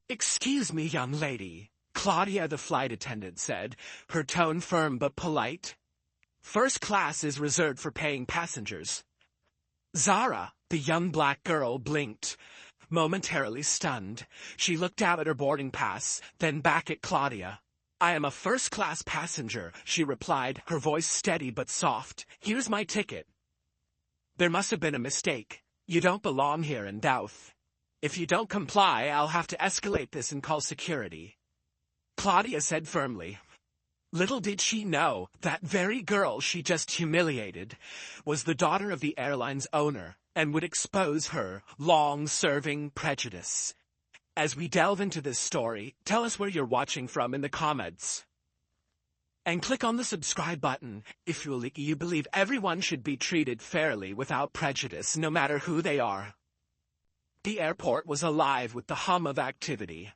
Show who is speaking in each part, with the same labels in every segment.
Speaker 1: "Excuse me, young lady," Claudia the flight attendant said, her tone firm but polite. "First class is reserved for paying passengers." Zara, the young black girl, blinked. Momentarily stunned, she looked out at her boarding pass, then back at Claudia. "I am a first-class passenger," she replied, her voice steady but soft. "Here's my ticket." "There must have been a mistake. You don't belong here in Douth. If you don't comply, I'll have to escalate this and call security," Claudia said firmly. Little did she know that very girl she just humiliated was the daughter of the airline's owner and would expose her long-serving prejudice. As we delve into this story, tell us where you're watching from in the comments. And click on the subscribe button if you believe everyone should be treated fairly without prejudice, no matter who they are. The airport was alive with the hum of activity.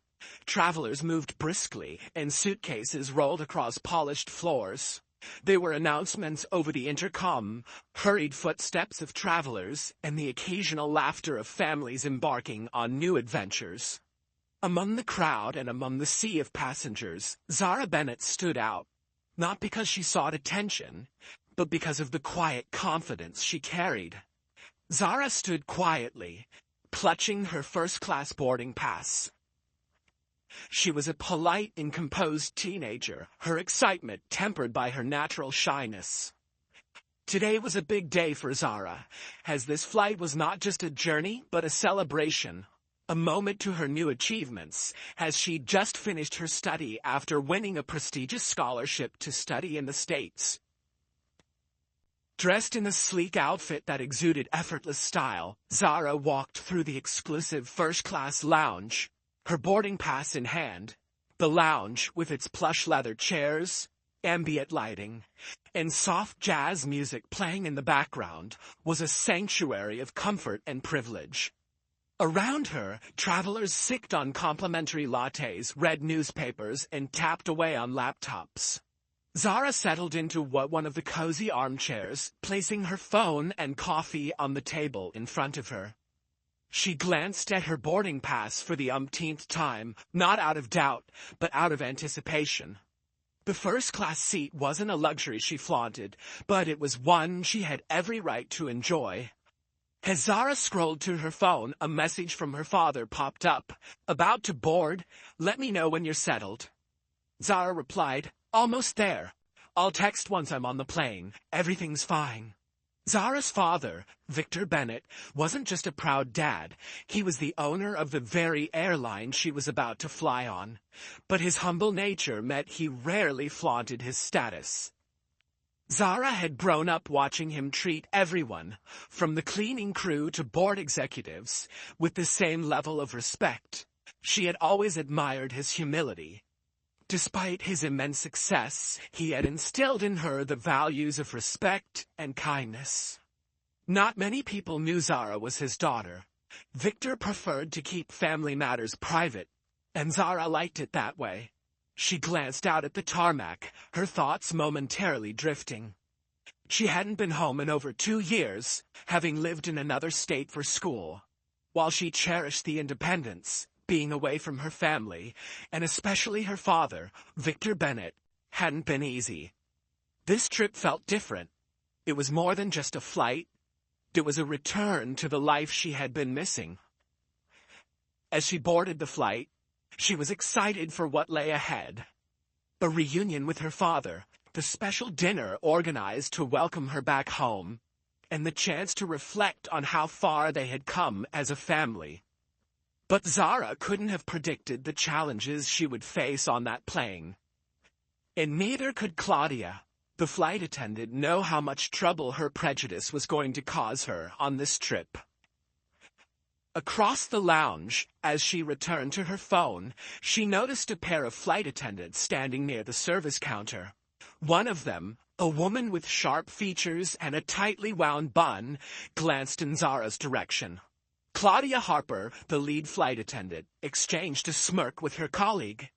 Speaker 1: Travelers moved briskly, and suitcases rolled across polished floors. There were announcements over the intercom, hurried footsteps of travelers, and the occasional laughter of families embarking on new adventures. Among the crowd and among the sea of passengers, Zara Bennett stood out, not because she sought attention, but because of the quiet confidence she carried. Zara stood quietly, clutching her first-class boarding pass. She was a polite and composed teenager, her excitement tempered by her natural shyness. Today was a big day for Zara, as this flight was not just a journey, but a celebration, a moment to her new achievements, as she'd just finished her study after winning a prestigious scholarship to study in the States. Dressed in a sleek outfit that exuded effortless style, Zara walked through the exclusive first-class lounge, her boarding pass in hand. The lounge, with its plush leather chairs, ambient lighting, and soft jazz music playing in the background, was a sanctuary of comfort and privilege. Around her, travelers sipped on complimentary lattes, read newspapers, and tapped away on laptops. Zara settled into one of the cozy armchairs, placing her phone and coffee on the table in front of her. She glanced at her boarding pass for the umpteenth time, not out of doubt, but out of anticipation. The first-class seat wasn't a luxury she flaunted, but it was one she had every right to enjoy. As Zara scrolled to her phone, a message from her father popped up. "About to board? Let me know when you're settled." Zara replied, "Almost there. I'll text once I'm on the plane. Everything's fine." Zara's father, Victor Bennett, wasn't just a proud dad. He was the owner of the very airline she was about to fly on. But his humble nature meant he rarely flaunted his status. Zara had grown up watching him treat everyone, from the cleaning crew to board executives, with the same level of respect. She had always admired his humility. Despite his immense success, he had instilled in her the values of respect and kindness. Not many people knew Zara was his daughter. Victor preferred to keep family matters private, and Zara liked it that way. She glanced out at the tarmac, her thoughts momentarily drifting. She hadn't been home in over 2 years, having lived in another state for school. While she cherished the independence, being away from her family, and especially her father, Victor Bennett, hadn't been easy. This trip felt different. It was more than just a flight. It was a return to the life she had been missing. As she boarded the flight, she was excited for what lay ahead. A reunion with her father, the special dinner organized to welcome her back home, and the chance to reflect on how far they had come as a family. But Zara couldn't have predicted the challenges she would face on that plane. And neither could Claudia, the flight attendant, know how much trouble her prejudice was going to cause her on this trip. Across the lounge, as she returned to her phone, she noticed a pair of flight attendants standing near the service counter. One of them, a woman with sharp features and a tightly wound bun, glanced in Zara's direction. Claudia Harper, the lead flight attendant, exchanged a smirk with her colleague.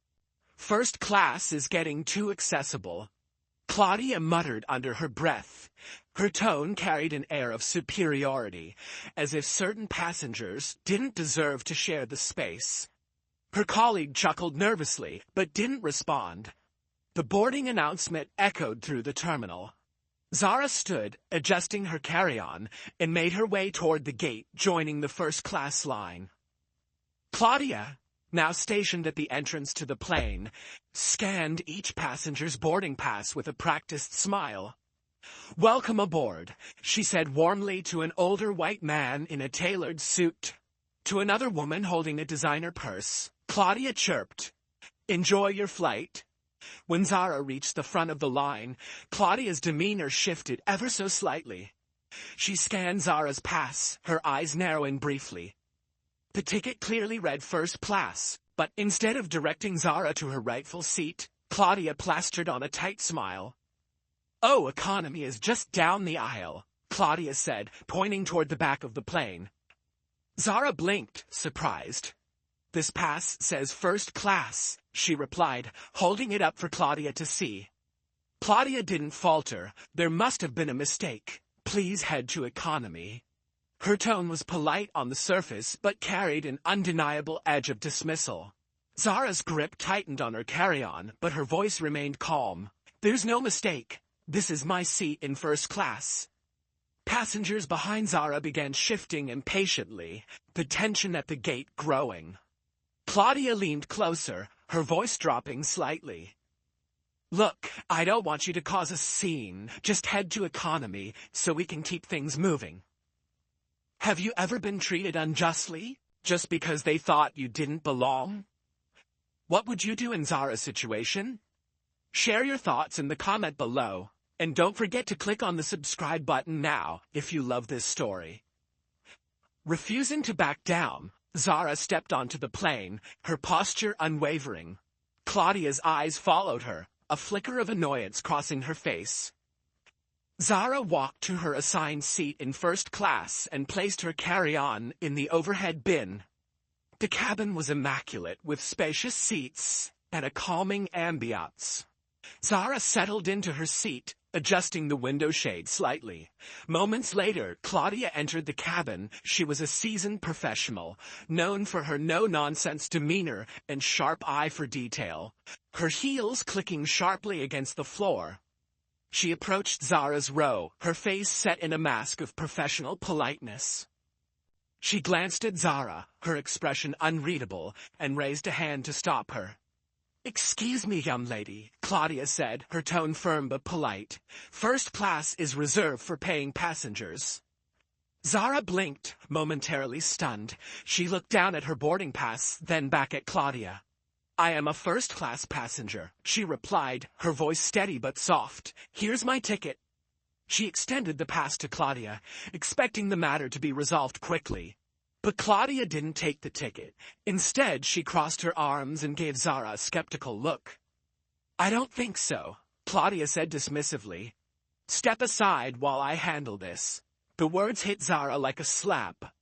Speaker 1: "First class is getting too accessible," Claudia muttered under her breath. Her tone carried an air of superiority, as if certain passengers didn't deserve to share the space. Her colleague chuckled nervously, but didn't respond. The boarding announcement echoed through the terminal. Zara stood, adjusting her carry-on, and made her way toward the gate, joining the first-class line. Claudia, now stationed at the entrance to the plane, scanned each passenger's boarding pass with a practiced smile. "Welcome aboard," she said warmly to an older white man in a tailored suit. To another woman holding a designer purse, Claudia chirped, "Enjoy your flight." When Zara reached the front of the line, Claudia's demeanor shifted ever so slightly. She scanned Zara's pass, her eyes narrowing briefly. The ticket clearly read first class, but instead of directing Zara to her rightful seat, Claudia plastered on a tight smile. "Oh, economy is just down the aisle," Claudia said, pointing toward the back of the plane. Zara blinked, surprised. "This pass says first class," she replied, holding it up for Claudia to see. Claudia didn't falter. There must have been a mistake. "Please head to economy." Her tone was polite on the surface, but carried an undeniable edge of dismissal. Zara's grip tightened on her carry-on, but her voice remained calm. "There's no mistake. This is my seat in first class." Passengers behind Zara began shifting impatiently, the tension at the gate growing. Claudia leaned closer, her voice dropping slightly. "Look, I don't want you to cause a scene. Just head to economy so we can keep things moving." "Have you ever been treated unjustly, just because they thought you didn't belong?" What would you do in Zara's situation? Share your thoughts in the comment below, and don't forget to click on the subscribe button now if you love this story. Refusing to back down, Zara stepped onto the plane, her posture unwavering. Claudia's eyes followed her, a flicker of annoyance crossing her face. Zara walked to her assigned seat in first class and placed her carry-on in the overhead bin. The cabin was immaculate, with spacious seats and a calming ambiance. Zara settled into her seat, adjusting the window shade slightly. Moments later, Claudia entered the cabin. She was a seasoned professional, known for her no-nonsense demeanor and sharp eye for detail, her heels clicking sharply against the floor. She approached Zara's row, her face set in a mask of professional politeness. She glanced at Zara, her expression unreadable, and raised a hand to stop her. "Excuse me, young lady," Claudia said, her tone firm but polite. "First class is reserved for paying passengers." Zara blinked, momentarily stunned. She looked down at her boarding pass, then back at Claudia. "I am a first-class passenger," she replied, her voice steady but soft. "Here's my ticket." She extended the pass to Claudia, expecting the matter to be resolved quickly. But Claudia didn't take the ticket. Instead, she crossed her arms and gave Zara a skeptical look. "I don't think so," Claudia said dismissively. "Step aside while I handle this." The words hit Zara like a slap.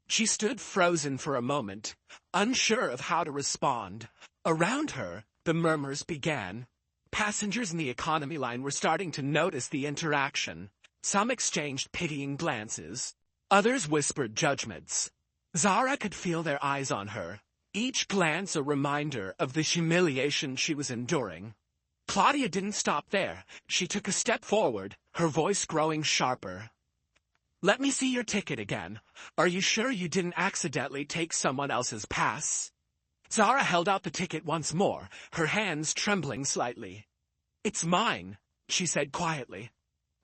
Speaker 1: She stood frozen for a moment, unsure of how to respond. Around her, the murmurs began. Passengers in the economy line were starting to notice the interaction. Some exchanged pitying glances. Others whispered judgments. Zara could feel their eyes on her, each glance a reminder of the humiliation she was enduring. Claudia didn't stop there. She took a step forward, her voice growing sharper. "Let me see your ticket again. Are you sure you didn't accidentally take someone else's pass?" Zara held out the ticket once more, her hands trembling slightly. "It's mine," she said quietly.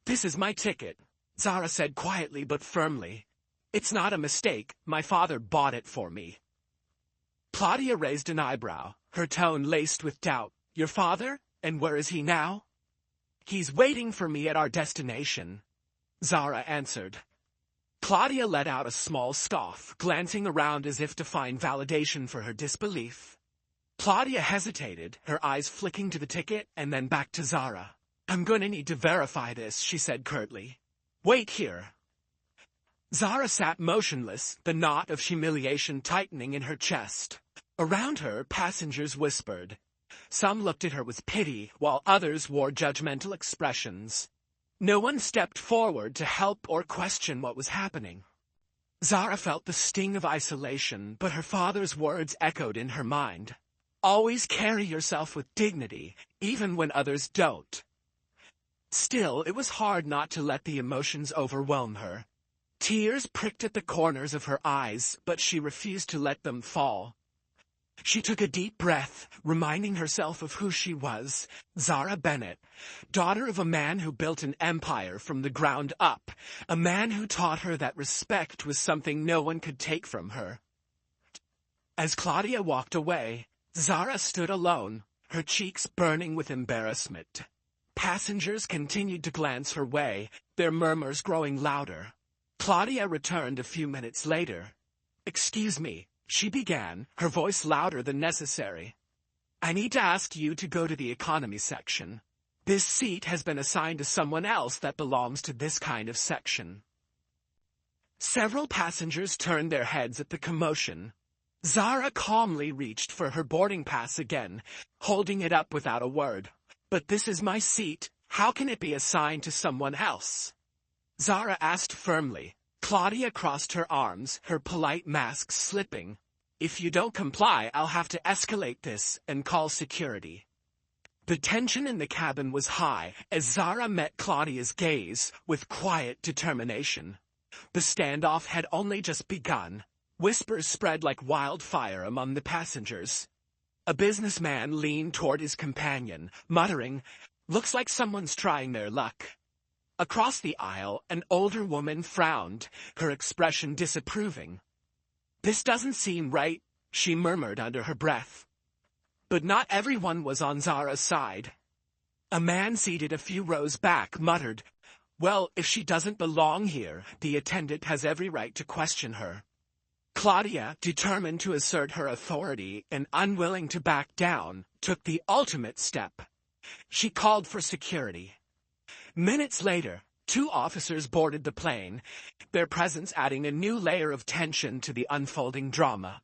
Speaker 1: "This is my ticket," Zara said quietly but firmly. "It's not a mistake. My father bought it for me." Claudia raised an eyebrow, her tone laced with doubt. "Your father? And where is he now?" "He's waiting for me at our destination," Zara answered. Claudia let out a small scoff, glancing around as if to find validation for her disbelief. Claudia hesitated, her eyes flicking to the ticket and then back to Zara. "I'm going to need to verify this," she said curtly. "Wait here." Zara sat motionless, the knot of humiliation tightening in her chest. Around her, passengers whispered. Some looked at her with pity, while others wore judgmental expressions. No one stepped forward to help or question what was happening. Zara felt the sting of isolation, but her father's words echoed in her mind. Always carry yourself with dignity, even when others don't. Still, it was hard not to let the emotions overwhelm her. Tears pricked at the corners of her eyes, but she refused to let them fall. She took a deep breath, reminding herself of who she was, Zara Bennett, daughter of a man who built an empire from the ground up, a man who taught her that respect was something no one could take from her. As Claudia walked away, Zara stood alone, her cheeks burning with embarrassment. Passengers continued to glance her way, their murmurs growing louder. Claudia returned a few minutes later. "Excuse me," she began, her voice louder than necessary. "I need to ask you to go to the economy section. This seat has been assigned to someone else that belongs to this kind of section." Several passengers turned their heads at the commotion. Zara calmly reached for her boarding pass again, holding it up without a word. "But this is my seat. How can it be assigned to someone else?" Zara asked firmly. Claudia crossed her arms, her polite mask slipping. "If you don't comply, I'll have to escalate this and call security." The tension in the cabin was high as Zara met Claudia's gaze with quiet determination. The standoff had only just begun. Whispers spread like wildfire among the passengers. A businessman leaned toward his companion, muttering, "Looks like someone's trying their luck." Across the aisle, an older woman frowned, her expression disapproving. "This doesn't seem right," she murmured under her breath. But not everyone was on Zara's side. A man seated a few rows back muttered, "Well, if she doesn't belong here, the attendant has every right to question her." Claudia, determined to assert her authority and unwilling to back down, took the ultimate step. She called for security. Minutes later, 2 officers boarded the plane, their presence adding a new layer of tension to the unfolding drama.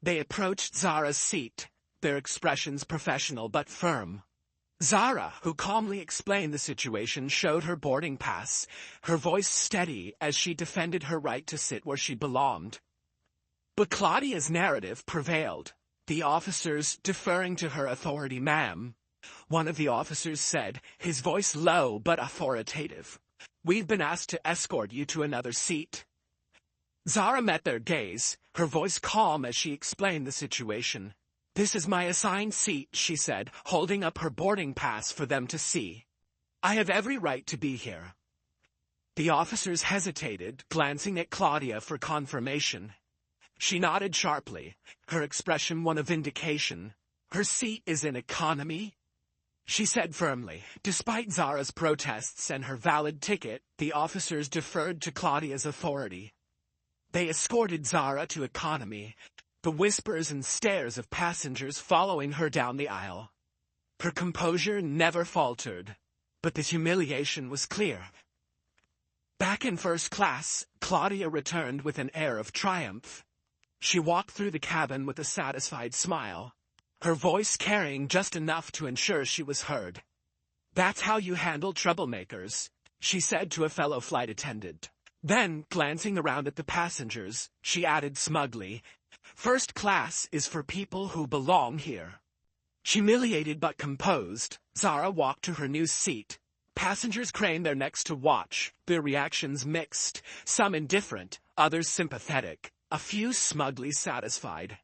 Speaker 1: They approached Zara's seat, their expressions professional but firm. Zara, who calmly explained the situation, showed her boarding pass, her voice steady as she defended her right to sit where she belonged. But Claudia's narrative prevailed, the officers deferring to her authority. "Ma'am," one of the officers said, his voice low but authoritative, "we've been asked to escort you to another seat." Zara met their gaze, her voice calm as she explained the situation. "This is my assigned seat," she said, holding up her boarding pass for them to see. "I have every right to be here." The officers hesitated, glancing at Claudia for confirmation. She nodded sharply, her expression one of vindication. "Her seat is in economy," she said firmly. Despite Zara's protests and her valid ticket, the officers deferred to Claudia's authority. They escorted Zara to economy, the whispers and stares of passengers following her down the aisle. Her composure never faltered, but the humiliation was clear. Back in first class, Claudia returned with an air of triumph. She walked through the cabin with a satisfied smile, her voice carrying just enough to ensure she was heard. "That's how you handle troublemakers," she said to a fellow flight attendant. Then, glancing around at the passengers, she added smugly, "First class is for people who belong here." Humiliated but composed, Zara walked to her new seat. Passengers craned their necks to watch, their reactions mixed, some indifferent, others sympathetic, a few smugly satisfied.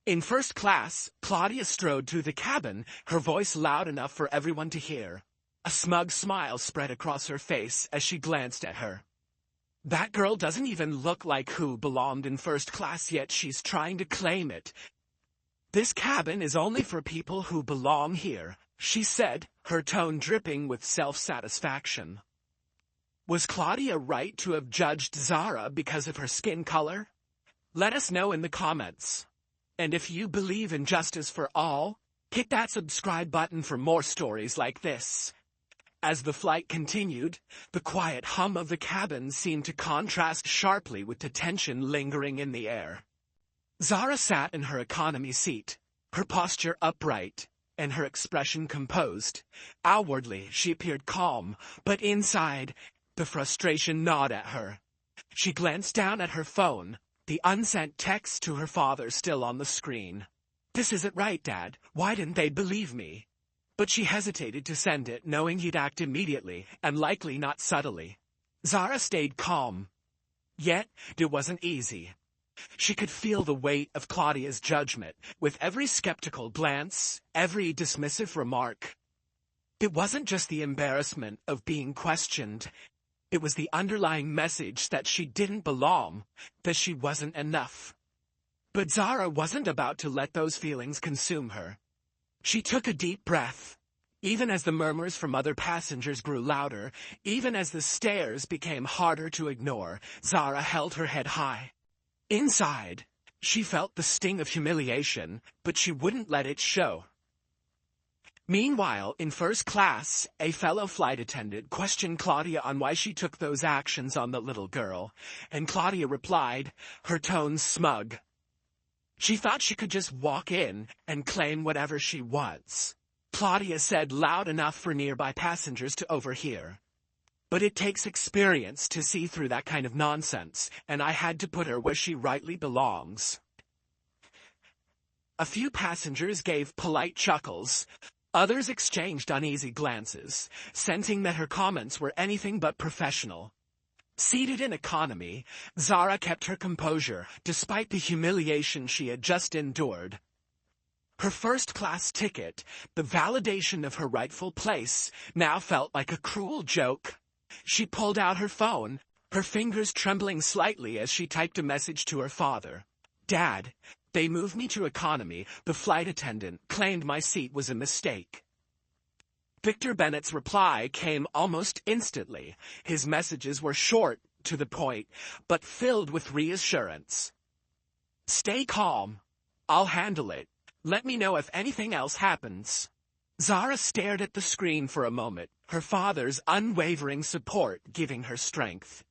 Speaker 1: In first class, Claudia strode through the cabin, her voice loud enough for everyone to hear. A smug smile spread across her face as she glanced at her. "That girl doesn't even look like who belonged in first class, yet she's trying to claim it. This cabin is only for people who belong here," she said, her tone dripping with self-satisfaction. Was Claudia right to have judged Zara because of her skin color? Let us know in the comments. And if you believe in justice for all, hit that subscribe button for more stories like this. As the flight continued, the quiet hum of the cabin seemed to contrast sharply with the tension lingering in the air. Zara sat in her economy seat, her posture upright, and her expression composed. Outwardly, she appeared calm, but inside, the frustration gnawed at her. She glanced down at her phone, the unsent text to her father still on the screen. "This isn't right, Dad. Why didn't they believe me?" But she hesitated to send it, knowing he'd act immediately, and likely not subtly. Zara stayed calm. Yet, it wasn't easy. She could feel the weight of Claudia's judgment, with every skeptical glance, every dismissive remark. It wasn't just the embarrassment of being questioned. It was the underlying message that she didn't belong, that she wasn't enough. But Zara wasn't about to let those feelings consume her. She took a deep breath. Even as the murmurs from other passengers grew louder, even as the stares became harder to ignore, Zara held her head high. Inside, she felt the sting of humiliation, but she wouldn't let it show. Meanwhile, in first class, a fellow flight attendant questioned Claudia on why she took those actions on the little girl, and Claudia replied, her tone smug. She thought she could just walk in and claim whatever she was. Claudia said loud enough for nearby passengers to overhear. But it takes experience to see through that kind of nonsense, and I had to put her where she rightly belongs. A few passengers gave polite chuckles. Others exchanged uneasy glances, sensing that her comments were anything but professional. Seated in economy, Zara kept her composure, despite the humiliation she had just endured. Her first-class ticket, the validation of her rightful place, now felt like a cruel joke. She pulled out her phone, her fingers trembling slightly as she typed a message to her father. "Dad, they moved me to economy. The flight attendant claimed my seat was a mistake." Victor Bennett's reply came almost instantly. His messages were short, to the point, but filled with reassurance. "Stay calm. I'll handle it. Let me know if anything else happens." Zara stared at the screen for a moment, her father's unwavering support giving her strength.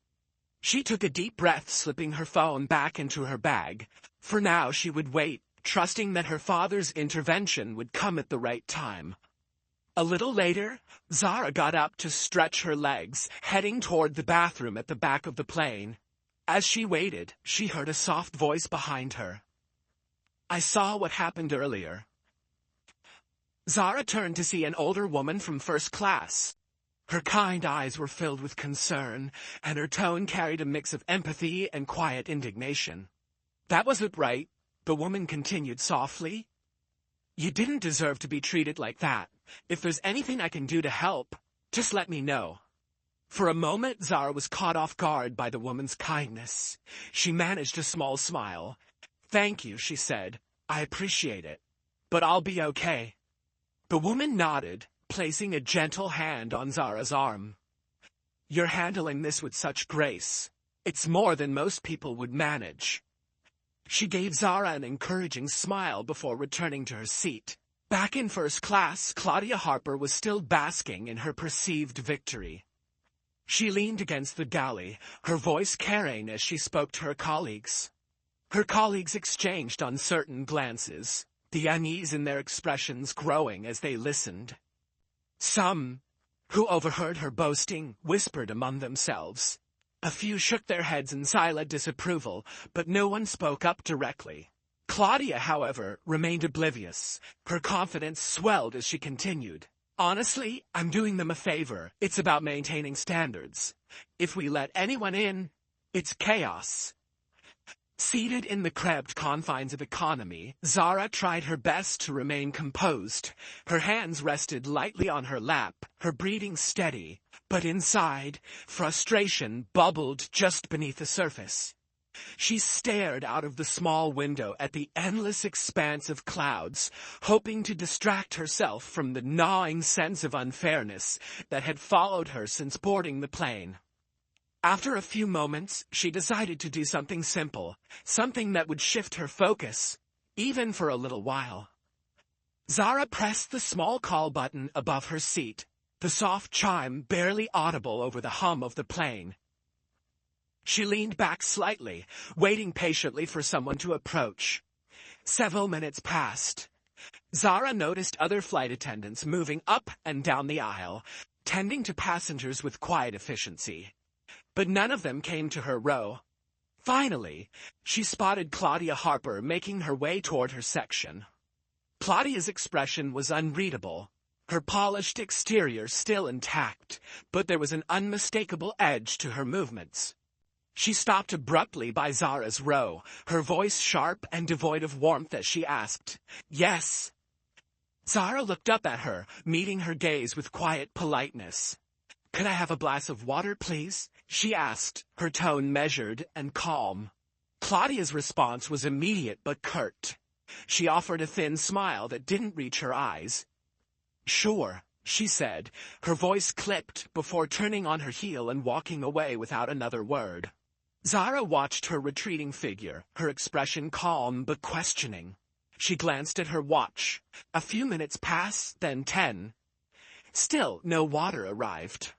Speaker 1: She took a deep breath, slipping her phone back into her bag. For now, she would wait, trusting that her father's intervention would come at the right time. A little later, Zara got up to stretch her legs, heading toward the bathroom at the back of the plane. As she waited, she heard a soft voice behind her. "I saw what happened earlier." Zara turned to see an older woman from first class. Her kind eyes were filled with concern, and her tone carried a mix of empathy and quiet indignation. "That wasn't right," the woman continued softly. "You didn't deserve to be treated like that. If there's anything I can do to help, just let me know." For a moment, Zara was caught off guard by the woman's kindness. She managed a small smile. "Thank you," she said. "I appreciate it. But I'll be okay." The woman nodded, placing a gentle hand on Zara's arm. "You're handling this with such grace. It's more than most people would manage." She gave Zara an encouraging smile before returning to her seat. Back in first class, Claudia Harper was still basking in her perceived victory. She leaned against the galley, her voice carrying as she spoke to her colleagues. Her colleagues exchanged uncertain glances, the unease in their expressions growing as they listened. Some, who overheard her boasting, whispered among themselves. A few shook their heads in silent disapproval, but no one spoke up directly. Claudia, however, remained oblivious. Her confidence swelled as she continued. "Honestly, I'm doing them a favor. It's about maintaining standards. If we let anyone in, it's chaos." Seated in the cramped confines of economy, Zara tried her best to remain composed. Her hands rested lightly on her lap, her breathing steady, but inside, frustration bubbled just beneath the surface. She stared out of the small window at the endless expanse of clouds, hoping to distract herself from the gnawing sense of unfairness that had followed her since boarding the plane. After a few moments, she decided to do something simple, something that would shift her focus, even for a little while. Zara pressed the small call button above her seat, the soft chime barely audible over the hum of the plane. She leaned back slightly, waiting patiently for someone to approach. Several minutes passed. Zara noticed other flight attendants moving up and down the aisle, tending to passengers with quiet efficiency. but none of them came to her row. Finally, she spotted Claudia Harper making her way toward her section. Claudia's expression was unreadable, her polished exterior still intact, but there was an unmistakable edge to her movements. She stopped abruptly by Zara's row, her voice sharp and devoid of warmth as she asked, "Yes?" Zara looked up at her, meeting her gaze with quiet politeness. "Could I have a glass of water, please?" she asked, her tone measured and calm. Claudia's response was immediate but curt. She offered a thin smile that didn't reach her eyes. "Sure," she said, her voice clipped before turning on her heel and walking away without another word. Zara watched her retreating figure, her expression calm but questioning. She glanced at her watch. A few minutes passed, then 10. Still, no water arrived.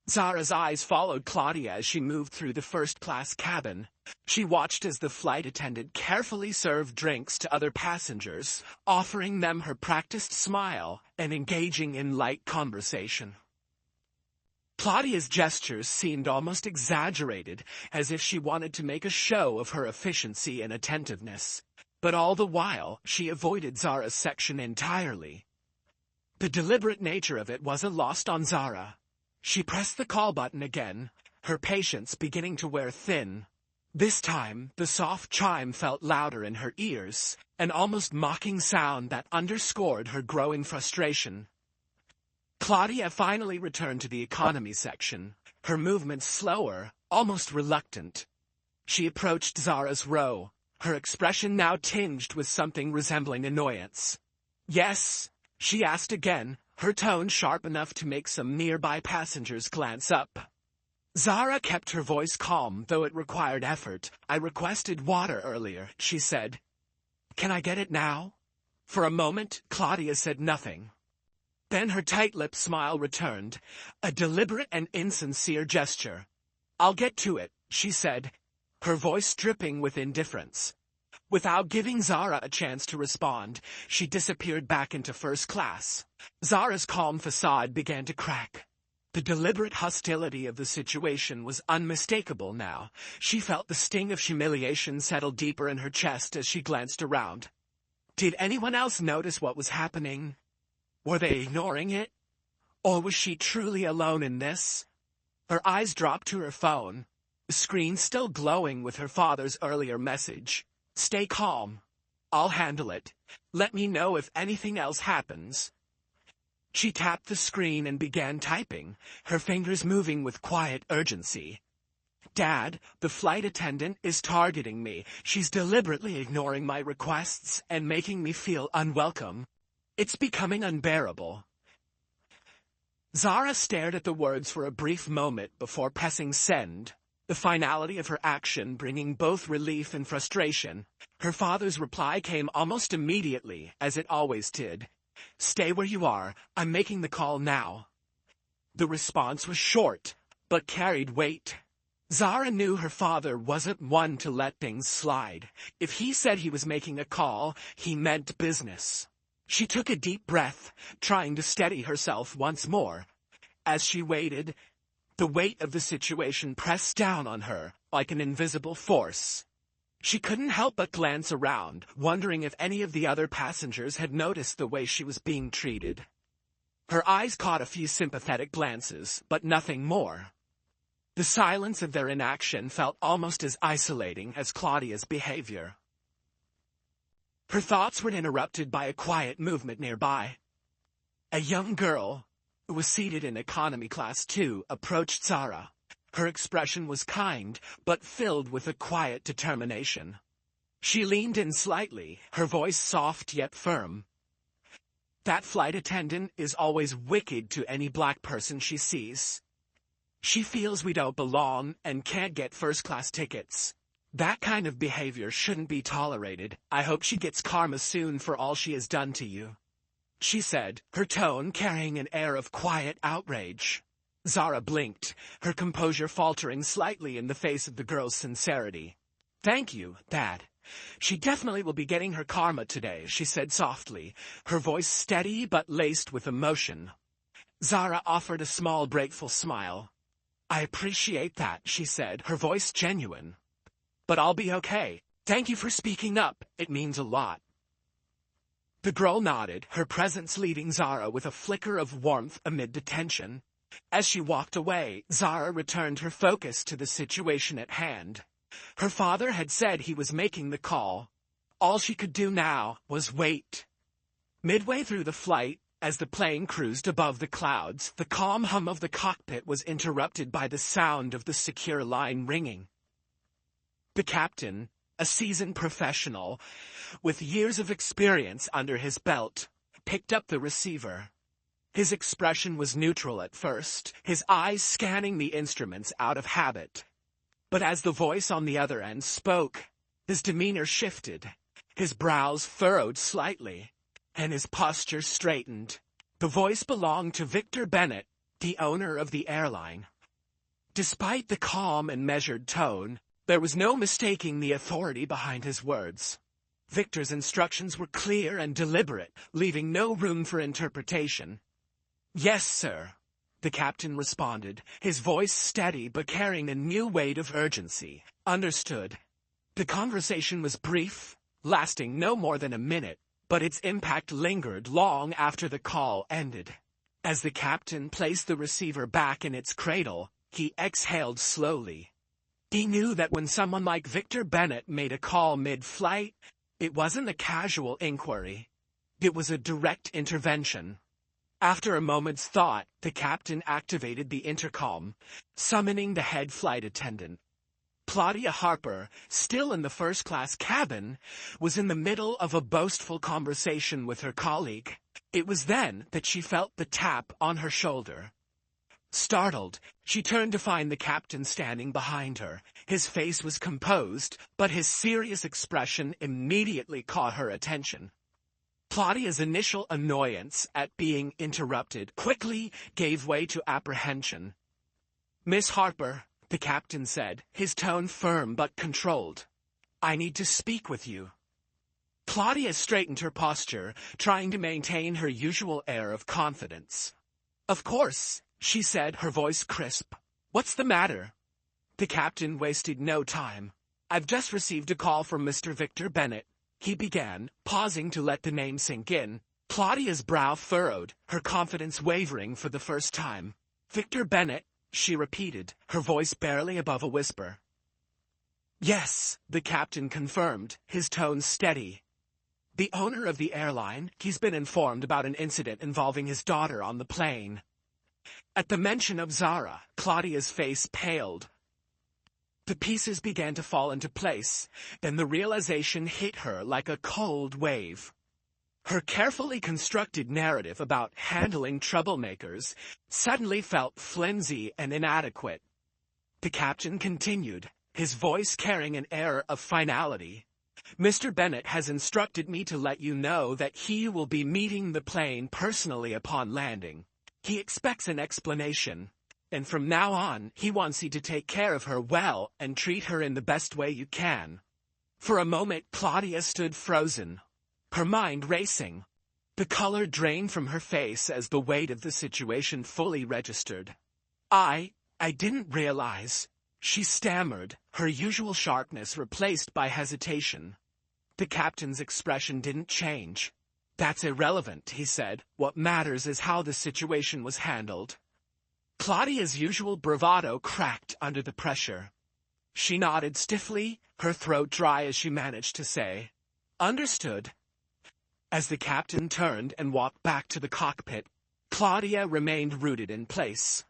Speaker 1: Zara's eyes followed Claudia as she moved through the first-class cabin. She watched as the flight attendant carefully served drinks to other passengers, offering them her practiced smile and engaging in light conversation. Claudia's gestures seemed almost exaggerated, as if she wanted to make a show of her efficiency and attentiveness. But all the while, she avoided Zara's section entirely. The deliberate nature of it wasn't lost on Zara. She pressed the call button again, her patience beginning to wear thin. This time, the soft chime felt louder in her ears, an almost mocking sound that underscored her growing frustration. Claudia finally returned to the economy section, her movements slower, almost reluctant. She approached Zara's row, her expression now tinged with something resembling annoyance. "Yes?" she asked again, her tone sharp enough to make some nearby passengers glance up. Zara kept her voice calm, though it required effort. "I requested water earlier," she said. "Can I get it now?" For a moment, Claudia said nothing. Then her tight-lipped smile returned, a deliberate and insincere gesture. "I'll get to it," she said, her voice dripping with indifference. Without giving Zara a chance to respond, she disappeared back into first class. Zara's calm facade began to crack. The deliberate hostility of the situation was unmistakable now. She felt the sting of humiliation settle deeper in her chest as she glanced around. Did anyone else notice what was happening? Were they ignoring it? Or was she truly alone in this? Her eyes dropped to her phone, the screen still glowing with her father's earlier message. "Stay calm. I'll handle it. Let me know if anything else happens." She tapped the screen and began typing, her fingers moving with quiet urgency. "Dad, the flight attendant is targeting me. She's deliberately ignoring my requests and making me feel unwelcome. It's becoming unbearable." Zara stared at the words for a brief moment before pressing send, the finality of her action bringing both relief and frustration. Her father's reply came almost immediately, as it always did. "Stay where you are. I'm making the call now." The response was short, but carried weight. Zara knew her father wasn't one to let things slide. If he said he was making a call, he meant business. She took a deep breath, trying to steady herself once more. As she waited, the weight of the situation pressed down on her like an invisible force. She couldn't help but glance around, wondering if any of the other passengers had noticed the way she was being treated. Her eyes caught a few sympathetic glances, but nothing more. The silence of their inaction felt almost as isolating as Claudia's behavior. Her thoughts were interrupted by a quiet movement nearby. A young girl, who was seated in economy class 2, approached Zara. Her expression was kind, but filled with a quiet determination. She leaned in slightly, her voice soft yet firm. "That flight attendant is always wicked to any black person she sees. She feels we don't belong and can't get first-class tickets. That kind of behavior shouldn't be tolerated. I hope she gets karma soon for all she has done to you," she said, her tone carrying an air of quiet outrage. Zara blinked, her composure faltering slightly in the face of the girl's sincerity. "Thank you, Dad. She definitely will be getting her karma today," she said softly, her voice steady but laced with emotion. Zara offered a small, grateful smile. "I appreciate that," she said, her voice genuine. "But I'll be okay. Thank you for speaking up. It means a lot." The girl nodded, her presence leaving Zara with a flicker of warmth amid the tension. As she walked away, Zara returned her focus to the situation at hand. Her father had said he was making the call. All she could do now was wait. Midway through the flight, as the plane cruised above the clouds, the calm hum of the cockpit was interrupted by the sound of the secure line ringing. The captain, a seasoned professional, with years of experience under his belt, picked up the receiver. His expression was neutral at first, his eyes scanning the instruments out of habit. But as the voice on the other end spoke, his demeanor shifted, his brows furrowed slightly, and his posture straightened. The voice belonged to Victor Bennett, the owner of the airline. Despite the calm and measured tone, there was no mistaking the authority behind his words. Victor's instructions were clear and deliberate, leaving no room for interpretation. "Yes, sir," the captain responded, his voice steady but carrying a new weight of urgency. "Understood." The conversation was brief, lasting no more than a minute, but its impact lingered long after the call ended. As the captain placed the receiver back in its cradle, he exhaled slowly. He knew that when someone like Victor Bennett made a call mid-flight, it wasn't a casual inquiry. It was a direct intervention. After a moment's thought, the captain activated the intercom, summoning the head flight attendant. Claudia Harper, still in the first-class cabin, was in the middle of a boastful conversation with her colleague. It was then that she felt the tap on her shoulder. Startled, she turned to find the captain standing behind her. His face was composed, but his serious expression immediately caught her attention. Claudia's initial annoyance at being interrupted quickly gave way to apprehension. "Miss Harper," the captain said, his tone firm but controlled, "I need to speak with you." Claudia straightened her posture, trying to maintain her usual air of confidence. "Of course," she said, her voice crisp. "What's the matter?" The captain wasted no time. "I've just received a call from Mr. Victor Bennett," he began, pausing to let the name sink in. Claudia's brow furrowed, her confidence wavering for the first time. "Victor Bennett," she repeated, her voice barely above a whisper. "Yes," the captain confirmed, his tone steady. "The owner of the airline, he's been informed about an incident involving his daughter on the plane." At the mention of Zara, Claudia's face paled. The pieces began to fall into place, then the realization hit her like a cold wave. Her carefully constructed narrative about handling troublemakers suddenly felt flimsy and inadequate. The captain continued, his voice carrying an air of finality. "Mr. Bennett has instructed me to let you know that he will be meeting the plane personally upon landing. He expects an explanation, and from now on, he wants you to take care of her well and treat her in the best way you can." For a moment, Claudia stood frozen, her mind racing. The color drained from her face as the weight of the situation fully registered. I didn't realize," she stammered, her usual sharpness replaced by hesitation. The captain's expression didn't change. "That's irrelevant," he said. "What matters is how the situation was handled." Claudia's usual bravado cracked under the pressure. She nodded stiffly, her throat dry as she managed to say, "Understood." As the captain turned and walked back to the cockpit, Claudia remained rooted in place.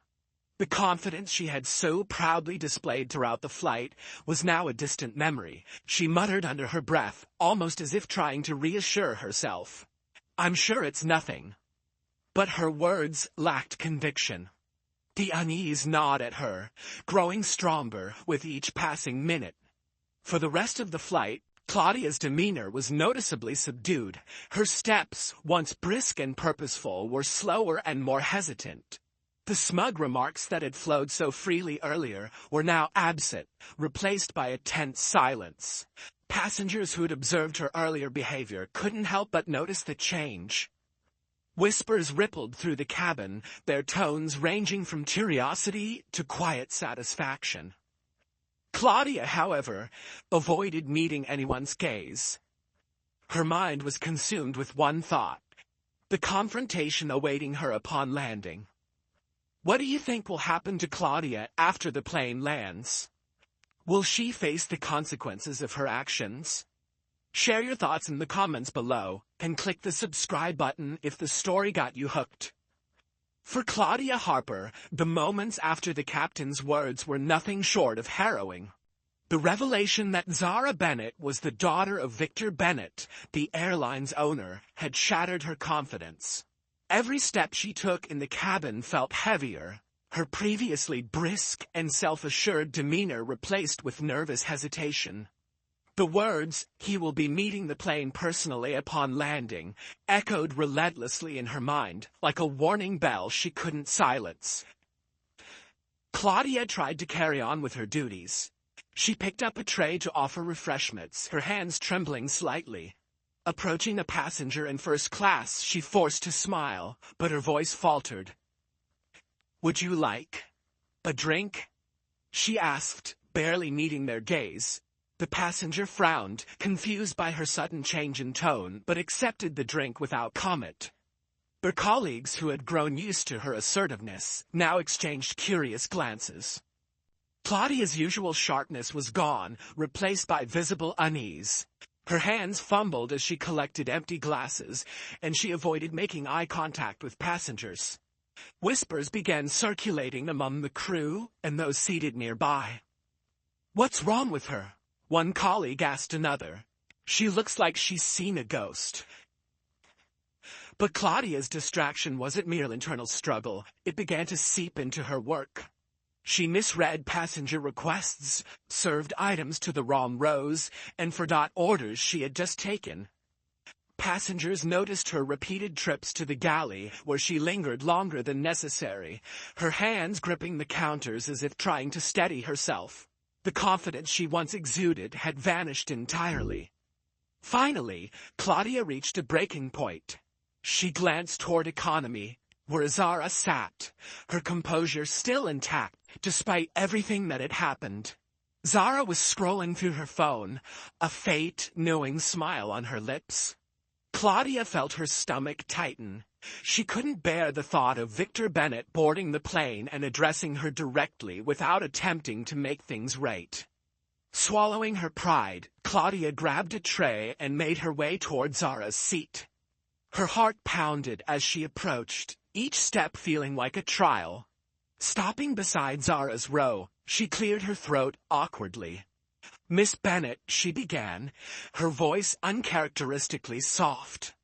Speaker 1: The confidence she had so proudly displayed throughout the flight was now a distant memory. She muttered under her breath, almost as if trying to reassure herself, "I'm sure it's nothing." But her words lacked conviction. The unease gnawed at her, growing stronger with each passing minute. For the rest of the flight, Claudia's demeanor was noticeably subdued. Her steps, once brisk and purposeful, were slower and more hesitant. The smug remarks that had flowed so freely earlier were now absent, replaced by a tense silence. Passengers who had observed her earlier behavior couldn't help but notice the change. Whispers rippled through the cabin, their tones ranging from curiosity to quiet satisfaction. Claudia, however, avoided meeting anyone's gaze. Her mind was consumed with one thought: the confrontation awaiting her upon landing. What do you think will happen to Claudia after the plane lands? Will she face the consequences of her actions? Share your thoughts in the comments below, and click the subscribe button if the story got you hooked. For Claudia Harper, the moments after the captain's words were nothing short of harrowing. The revelation that Zara Bennett was the daughter of Victor Bennett, the airline's owner, had shattered her confidence. Every step she took in the cabin felt heavier, her previously brisk and self-assured demeanor replaced with nervous hesitation. The words, "He will be meeting the plane personally upon landing," echoed relentlessly in her mind, like a warning bell she couldn't silence. Claudia tried to carry on with her duties. She picked up a tray to offer refreshments, her hands trembling slightly. Approaching a passenger in first class, she forced to smile, but her voice faltered. "Would you like a drink?" she asked, barely meeting their gaze. The passenger frowned, confused by her sudden change in tone, but accepted the drink without comment. Her colleagues, who had grown used to her assertiveness, now exchanged curious glances. Claudia's usual sharpness was gone, replaced by visible unease. Her hands fumbled as she collected empty glasses, and she avoided making eye contact with passengers. Whispers began circulating among the crew and those seated nearby. "What's wrong with her?" one colleague asked another. "She looks like she's seen a ghost." But Claudia's distraction wasn't mere internal struggle. It began to seep into her work. She misread passenger requests, served items to the wrong rows, and forgot orders she had just taken. Passengers noticed her repeated trips to the galley, where she lingered longer than necessary, her hands gripping the counters as if trying to steady herself. The confidence she once exuded had vanished entirely. Finally, Claudia reached a breaking point. She glanced toward economy, where Zara sat, her composure still intact, despite everything that had happened. Zara was scrolling through her phone, a faint, knowing smile on her lips. Claudia felt her stomach tighten. She couldn't bear the thought of Victor Bennett boarding the plane and addressing her directly without attempting to make things right. Swallowing her pride, Claudia grabbed a tray and made her way toward Zara's seat. Her heart pounded as she approached, each step feeling like a trial. Stopping beside Zara's row, she cleared her throat awkwardly. "Miss Bennett," she began, her voice uncharacteristically soft.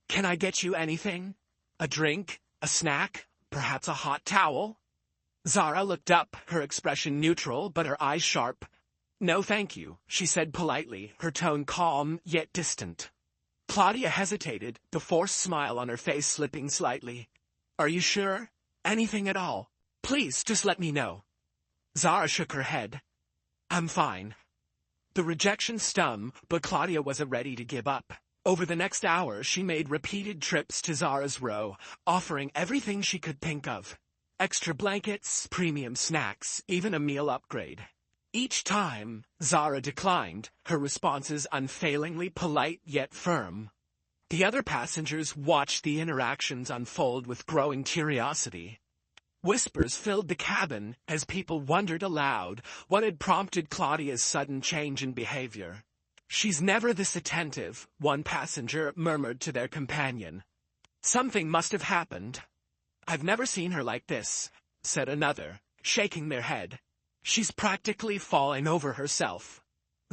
Speaker 1: "Can I get you anything? A drink? A snack? Perhaps a hot towel?" Zara looked up, her expression neutral but her eyes sharp. "No, thank you," she said politely, her tone calm yet distant. Claudia hesitated, the forced smile on her face slipping slightly. "Are you sure? Anything at all? Please, just let me know." Zara shook her head. "I'm fine." The rejection stung, but Claudia wasn't ready to give up. Over the next hour, she made repeated trips to Zara's row, offering everything she could think of. Extra blankets, premium snacks, even a meal upgrade. Each time, Zara declined, her responses unfailingly polite yet firm. The other passengers watched the interactions unfold with growing curiosity. Whispers filled the cabin as people wondered aloud what had prompted Claudia's sudden change in behavior. "She's never this attentive," one passenger murmured to their companion. "Something must have happened." "I've never seen her like this," said another, shaking their head. "She's practically fallen over herself."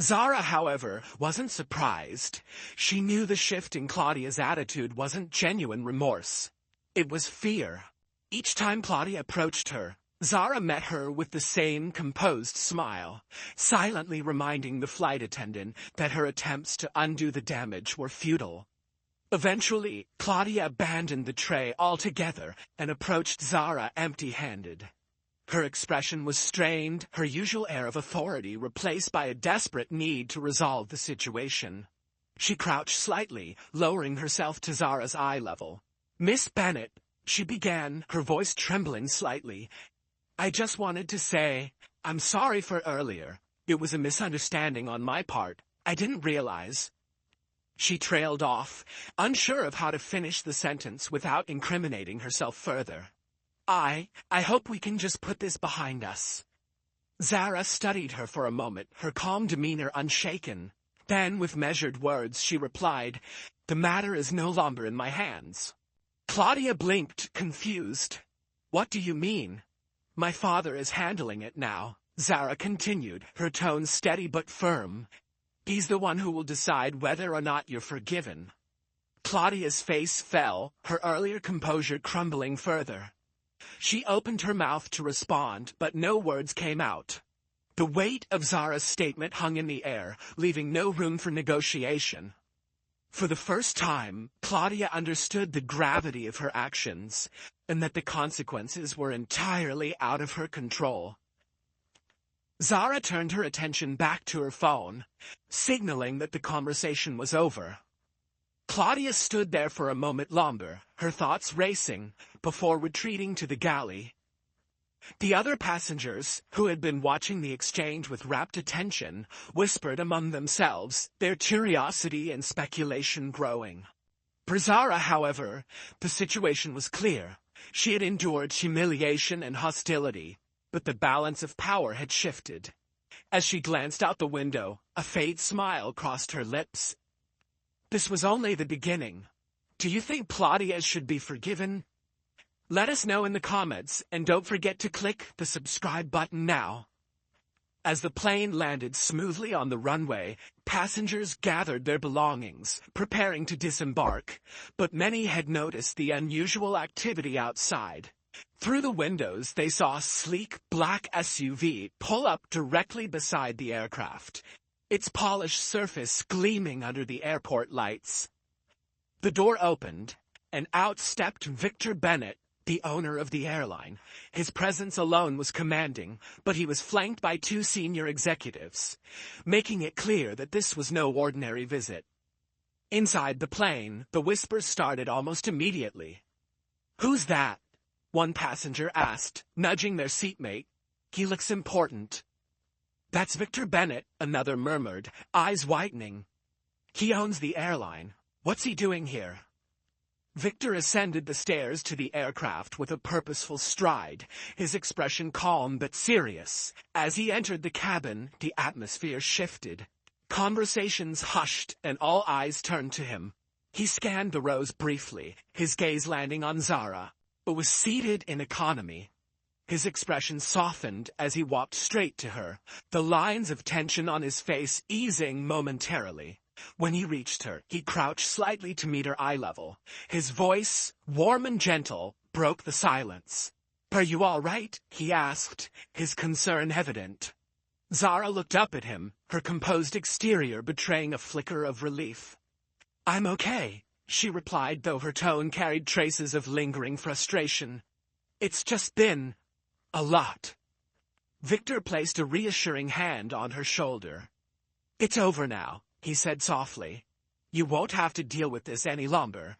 Speaker 1: Zara, however, wasn't surprised. She knew the shift in Claudia's attitude wasn't genuine remorse. It was fear. Each time Claudia approached her, Zara met her with the same composed smile, silently reminding the flight attendant that her attempts to undo the damage were futile. Eventually, Claudia abandoned the tray altogether and approached Zara empty-handed. Her expression was strained, her usual air of authority replaced by a desperate need to resolve the situation. She crouched slightly, lowering herself to Zara's eye level. "Miss Bennett," she began, her voice trembling slightly. "I just wanted to say, I'm sorry for earlier. It was a misunderstanding on my part. I didn't realize." She trailed off, unsure of how to finish the sentence without incriminating herself further. I hope we can just put this behind us." Zara studied her for a moment, her calm demeanor unshaken. Then, with measured words, she replied, "The matter is no longer in my hands." Claudia blinked, confused. "What do you mean?" "My father is handling it now," Zara continued, her tone steady but firm. "He's the one who will decide whether or not you're forgiven." Claudia's face fell, her earlier composure crumbling further. She opened her mouth to respond, but no words came out. The weight of Zara's statement hung in the air, leaving no room for negotiation. For the first time, Claudia understood the gravity of her actions, and that the consequences were entirely out of her control. Zara turned her attention back to her phone, signaling that the conversation was over. Claudia stood there for a moment longer, her thoughts racing, before retreating to the galley. The other passengers, who had been watching the exchange with rapt attention, whispered among themselves, their curiosity and speculation growing. For Zara, however, the situation was clear. She had endured humiliation and hostility, but the balance of power had shifted. As she glanced out the window, a faint smile crossed her lips. This was only the beginning. Do you think Claudia should be forgiven? Let us know in the comments, and don't forget to click the subscribe button now. As the plane landed smoothly on the runway, passengers gathered their belongings, preparing to disembark, but many had noticed the unusual activity outside. Through the windows, they saw a sleek, black SUV pull up directly beside the aircraft, its polished surface gleaming under the airport lights. The door opened, and out stepped Victor Bennett, the owner of the airline. His presence alone was commanding, but he was flanked by two senior executives, making it clear that this was no ordinary visit. Inside the plane, the whispers started almost immediately. "Who's that?" one passenger asked, nudging their seatmate. "He looks important." "That's Victor Bennett," another murmured, eyes whitening. "He owns the airline. What's he doing here?" Victor ascended the stairs to the aircraft with a purposeful stride, his expression calm but serious. As he entered the cabin, the atmosphere shifted. Conversations hushed, and all eyes turned to him. He scanned the rows briefly, his gaze landing on Zara, but was seated in economy. His expression softened as he walked straight to her, the lines of tension on his face easing momentarily. When he reached her, he crouched slightly to meet her eye level. His voice, warm and gentle, broke the silence. "Are you all right?" he asked, his concern evident. Zara looked up at him, her composed exterior betraying a flicker of relief. "I'm okay," she replied, though her tone carried traces of lingering frustration. "It's just been a lot." Victor placed a reassuring hand on her shoulder. "It's over now," he said softly. "You won't have to deal with this any longer."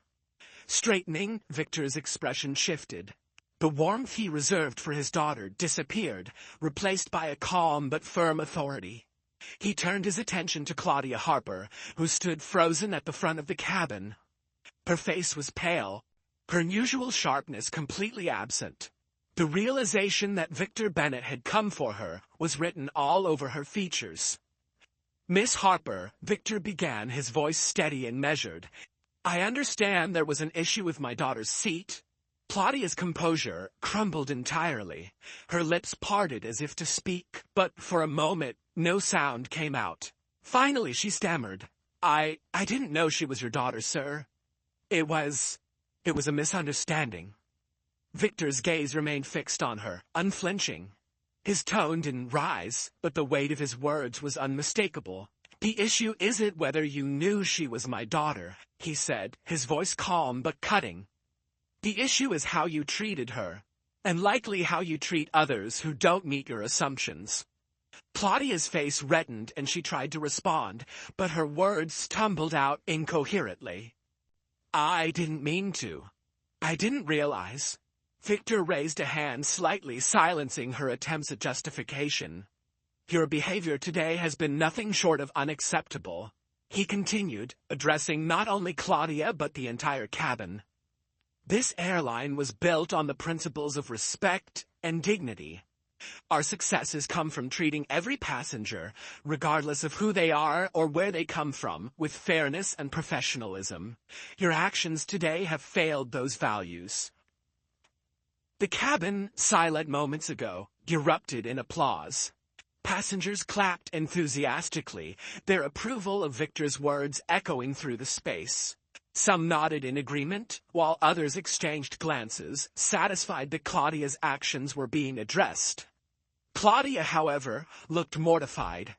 Speaker 1: Straightening, Victor's expression shifted. The warmth he reserved for his daughter disappeared, replaced by a calm but firm authority. He turned his attention to Claudia Harper, who stood frozen at the front of the cabin. Her face was pale, her usual sharpness completely absent. The realization that Victor Bennett had come for her was written all over her features. "Miss Harper," Victor began, his voice steady and measured. "I understand there was an issue with my daughter's seat." Claudia's composure crumbled entirely. Her lips parted as if to speak, but for a moment, no sound came out. Finally, she stammered, I didn't know she was your daughter, sir. It was a misunderstanding." Victor's gaze remained fixed on her, unflinching. His tone didn't rise, but the weight of his words was unmistakable. "The issue isn't whether you knew she was my daughter," he said, his voice calm but cutting. "The issue is how you treated her, and likely how you treat others who don't meet your assumptions." Claudia's face reddened and she tried to respond, but her words tumbled out incoherently. "I didn't mean to." I didn't realize. Victor raised a hand, slightly silencing her attempts at justification. Your behavior today has been nothing short of unacceptable, he continued, addressing not only Claudia but the entire cabin. This airline was built on the principles of respect and dignity. Our successes come from treating every passenger, regardless of who they are or where they come from, with fairness and professionalism. Your actions today have failed those values. The cabin, silent moments ago, erupted in applause. Passengers clapped enthusiastically, their approval of Victor's words echoing through the space. Some nodded in agreement, while others exchanged glances, satisfied that Claudia's actions were being addressed. Claudia, however, looked mortified.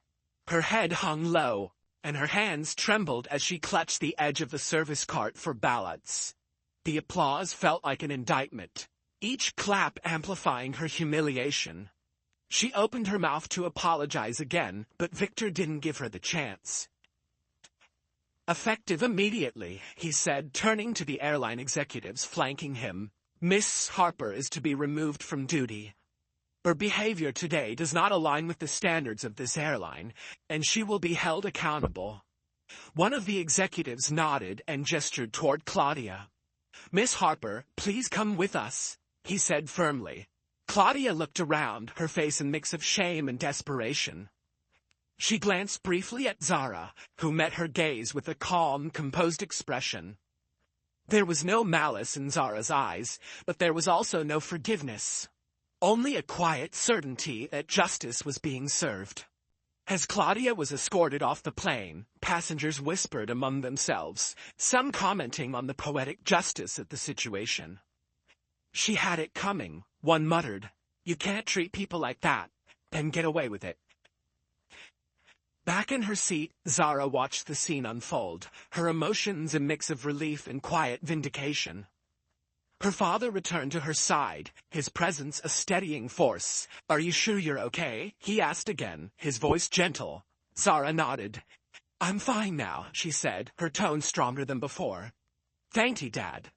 Speaker 1: Her head hung low, and her hands trembled as she clutched the edge of the service cart for ballots. The applause felt like an indictment, each clap amplifying her humiliation. She opened her mouth to apologize again, but Victor didn't give her the chance. Effective immediately, he said, turning to the airline executives flanking him. Miss Harper is to be removed from duty. Her behavior today does not align with the standards of this airline, and she will be held accountable. One of the executives nodded and gestured toward Claudia. Miss Harper, please come with us, he said firmly. Claudia looked around, her face a mix of shame and desperation. She glanced briefly at Zara, who met her gaze with a calm, composed expression. There was no malice in Zara's eyes, but there was also no forgiveness. Only a quiet certainty that justice was being served. As Claudia was escorted off the plane, passengers whispered among themselves, some commenting on the poetic justice of the situation. She had it coming, one muttered. You can't treat people like that, and get away with it. Back in her seat, Zara watched the scene unfold, her emotions a mix of relief and quiet vindication. Her father returned to her side, his presence a steadying force. Are you sure you're okay? He asked again, his voice gentle. Zara nodded. I'm fine now, she said, her tone stronger than before. Thank you, Dad.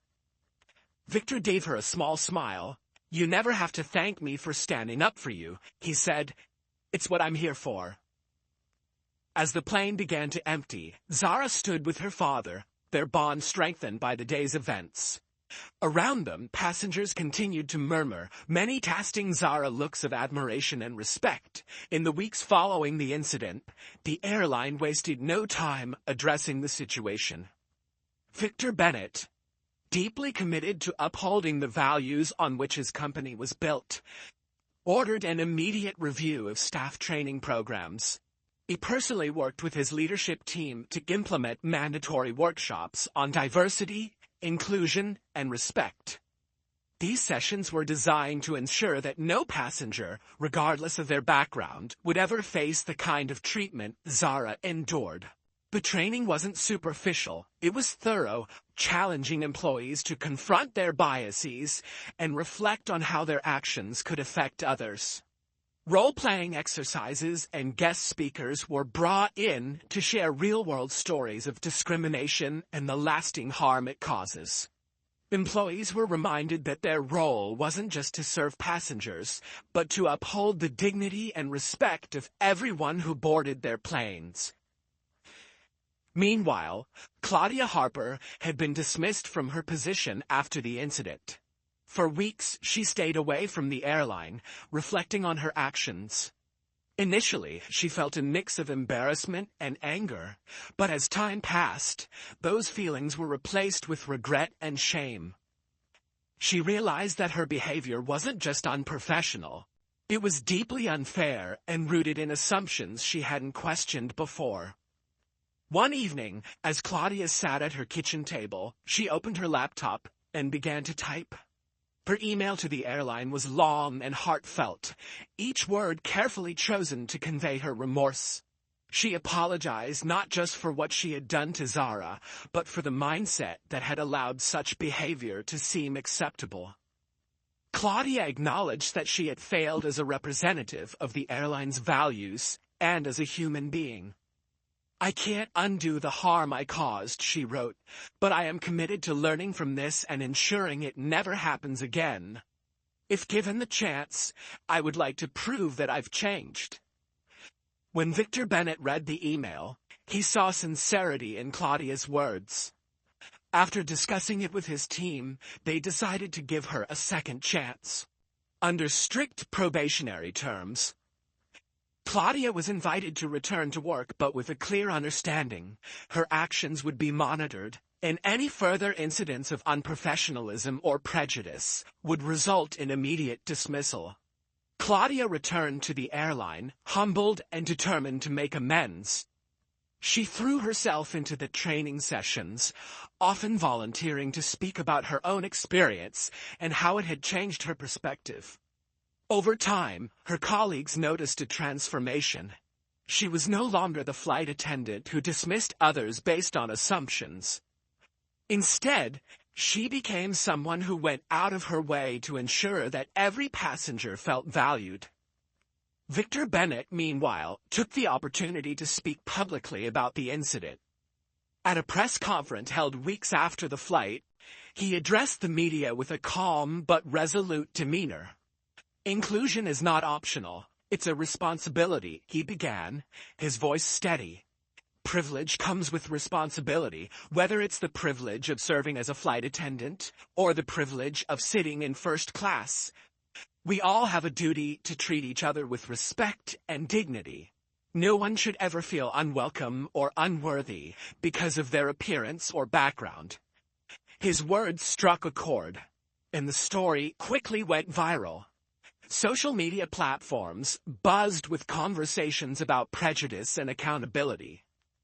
Speaker 1: Victor gave her a small smile. You never have to thank me for standing up for you, he said. It's what I'm here for. As the plane began to empty, Zara stood with her father, their bond strengthened by the day's events. Around them, passengers continued to murmur, many casting Zara looks of admiration and respect. In the weeks following the incident, the airline wasted no time addressing the situation. Victor Bennett, deeply committed to upholding the values on which his company was built, ordered an immediate review of staff training programs. He personally worked with his leadership team to implement mandatory workshops on diversity, inclusion, and respect. These sessions were designed to ensure that no passenger, regardless of their background, would ever face the kind of treatment Zara endured. The training wasn't superficial, it was thorough, challenging employees to confront their biases and reflect on how their actions could affect others. Role-playing exercises and guest speakers were brought in to share real-world stories of discrimination and the lasting harm it causes. Employees were reminded that their role wasn't just to serve passengers, but to uphold the dignity and respect of everyone who boarded their planes. Meanwhile, Claudia Harper had been dismissed from her position after the incident. For weeks, she stayed away from the airline, reflecting on her actions. Initially, she felt a mix of embarrassment and anger, but as time passed, those feelings were replaced with regret and shame. She realized that her behavior wasn't just unprofessional. It was deeply unfair and rooted in assumptions she hadn't questioned before. One evening, as Claudia sat at her kitchen table, she opened her laptop and began to type. Her email to the airline was long and heartfelt, each word carefully chosen to convey her remorse. She apologized not just for what she had done to Zara, but for the mindset that had allowed such behavior to seem acceptable. Claudia acknowledged that she had failed as a representative of the airline's values and as a human being. "I can't undo the harm I caused," she wrote, "but I am committed to learning from this and ensuring it never happens again. If given the chance, I would like to prove that I've changed." When Victor Bennett read the email, he saw sincerity in Claudia's words. After discussing it with his team, they decided to give her a second chance. Under strict probationary terms, Claudia was invited to return to work, but with a clear understanding her actions would be monitored, and any further incidents of unprofessionalism or prejudice would result in immediate dismissal. Claudia returned to the airline, humbled and determined to make amends. She threw herself into the training sessions, often volunteering to speak about her own experience and how it had changed her perspective. Over time, her colleagues noticed a transformation. She was no longer the flight attendant who dismissed others based on assumptions. Instead, she became someone who went out of her way to ensure that every passenger felt valued. Victor Bennett, meanwhile, took the opportunity to speak publicly about the incident. At a press conference held weeks after the flight, he addressed the media with a calm but resolute demeanor. "Inclusion is not optional. It's a responsibility," he began, his voice steady. "Privilege comes with responsibility, whether it's the privilege of serving as a flight attendant or the privilege of sitting in first class. We all have a duty to treat each other with respect and dignity. No one should ever feel unwelcome or unworthy because of their appearance or background." His words struck a chord, and the story quickly went viral. Social media platforms buzzed with conversations about prejudice and accountability.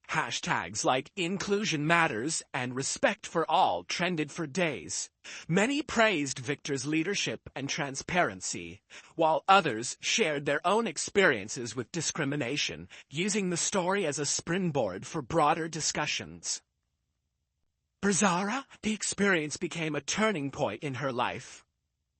Speaker 1: Hashtags like "Inclusion Matters" and "Respect for All" trended for days. Many praised Victor's leadership and transparency, while others shared their own experiences with discrimination, using the story as a springboard for broader discussions. For Zara, the experience became a turning point in her life.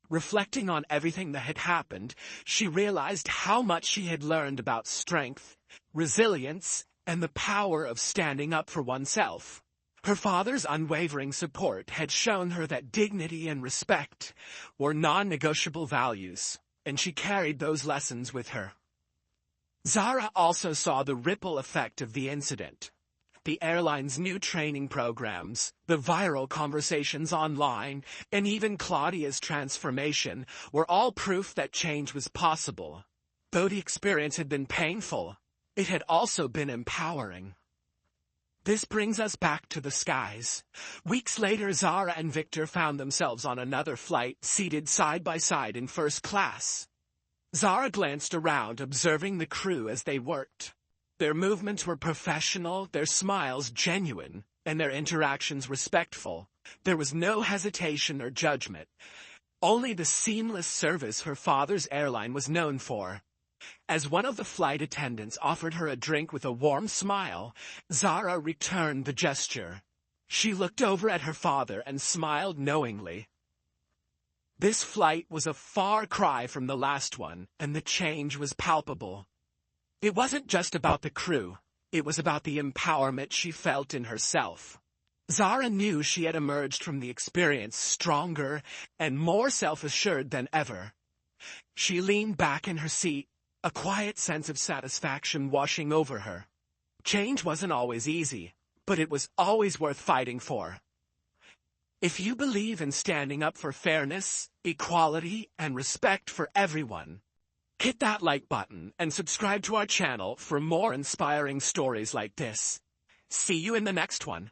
Speaker 1: Reflecting on everything that had happened, she realized how much she had learned about strength, resilience, and the power of standing up for oneself. Her father's unwavering support had shown her that dignity and respect were non-negotiable values, and she carried those lessons with her. Zara also saw the ripple effect of the incident. The airline's new training programs, the viral conversations online, and even Claudia's transformation were all proof that change was possible. Though the experience had been painful, it had also been empowering. This brings us back to the skies. Weeks later, Zara and Victor found themselves on another flight, seated side by side in first class. Zara glanced around, observing the crew as they worked. Their movements were professional, their smiles genuine, and their interactions respectful. There was no hesitation or judgment, only the seamless service her father's airline was known for. As one of the flight attendants offered her a drink with a warm smile, Zara returned the gesture. She looked over at her father and smiled knowingly. This flight was a far cry from the last one, and the change was palpable. It wasn't just about the crew, it was about the empowerment she felt in herself. Zara knew she had emerged from the experience stronger and more self-assured than ever. She leaned back in her seat, a quiet sense of satisfaction washing over her. Change wasn't always easy, but it was always worth fighting for. If you believe in standing up for fairness, equality, and respect for everyone, hit that like button and subscribe to our channel for more inspiring stories like this. See you in the next one.